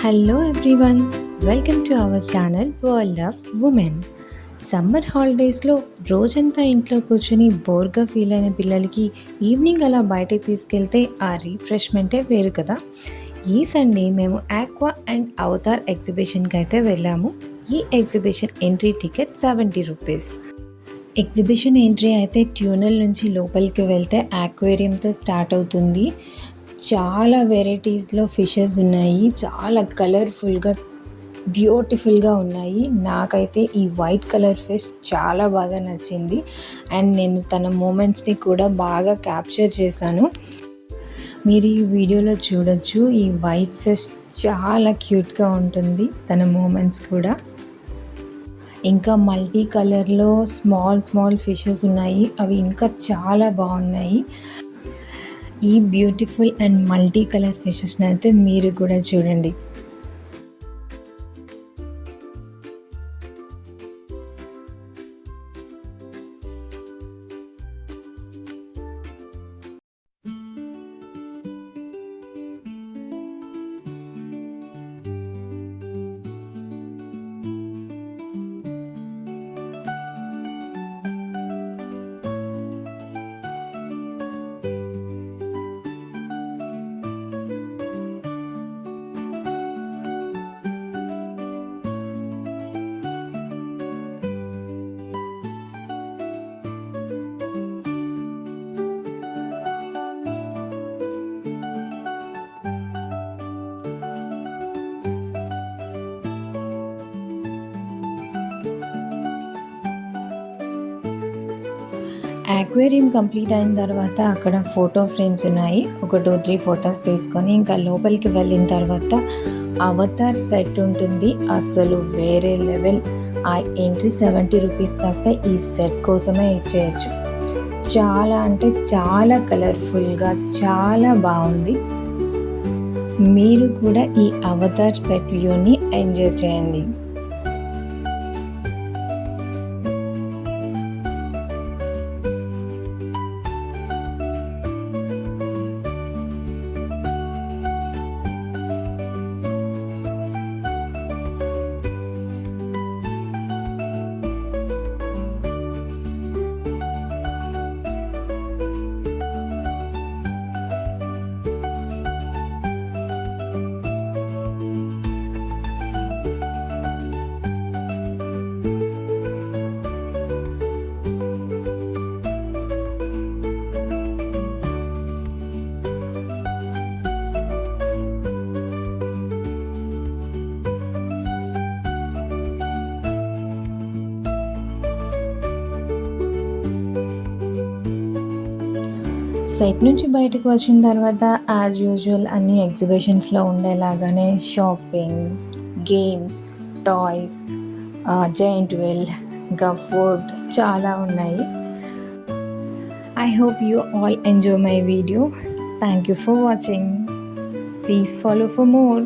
Hello everyone, welcome to our channel world of women. Summer హాలిడేస్లో రోజంతా ఇంట్లో కూర్చొని బోర్గా ఫీల్ అయిన పిల్లలకి ఈవినింగ్ అలా బయటకు తీసుకెళ్తే ఆ రీఫ్రెష్మెంటే వేరు కదా. ఈ సండే మేము ఆక్వా అండ్ అవతార్ ఎగ్జిబిషన్కి అయితే వెళ్ళాము. ఈ exhibition entry ticket 70 rupees. Exhibition entry అయితే ట్యూనెల్ నుంచి లోపలికి వెళ్తే ఆక్వేరియంతో స్టార్ట్ అవుతుంది. చాలా వెరైటీస్లో ఫిషెస్ ఉన్నాయి, చాలా కలర్ఫుల్గా బ్యూటిఫుల్గా ఉన్నాయి. నాకైతే ఈ వైట్ కలర్ ఫిష్ చాలా బాగా నచ్చింది అండ్ నేను తన మూమెంట్స్ని కూడా బాగా క్యాప్చర్ చేశాను. మీరు ఈ వీడియోలో చూడొచ్చు, ఈ వైట్ ఫిష్ చాలా క్యూట్గా ఉంటుంది, తన మూమెంట్స్ కూడా. ఇంకా మల్టీ కలర్లో స్మాల్ ఫిషెస్ ఉన్నాయి, అవి ఇంకా చాలా బాగున్నాయి. ఈ బ్యూటిఫుల్ అండ్ మల్టీ కలర్ ఫిషెస్ని అయితే మీరు కూడా చూడండి. ఆక్వేరియం కంప్లీట్ అయిన తర్వాత అక్కడ ఫోటో ఫ్రేమ్స్ ఉన్నాయి. ఒక 2-3 ఫొటోస్ తీసుకొని ఇంకా లోపలికి వెళ్ళిన తర్వాత అవతార్ సెట్ ఉంటుంది, అసలు వేరే లెవెల్. ఆ ఎంట్రీ 70 రూపీస్ కాస్త ఈ సెట్ కోసమే ఇచ్చేయచ్చు. చాలా అంటే చాలా కలర్ఫుల్గా చాలా బాగుంది. మీరు కూడా ఈ అవతార్ సెట్ వ్యూని ఎంజాయ్ చేయండి. సెట్ నుంచి బయటకు వచ్చిన తర్వాత యాజ్ యూజువల్ అన్ని ఎగ్జిబిషన్స్లో ఉండేలాగానే shopping, games, toys, giant wheel, ఇంకా ఫుడ్ చాలా ఉన్నాయి. I hope you all enjoy my video. Thank you for watching. Please follow for more.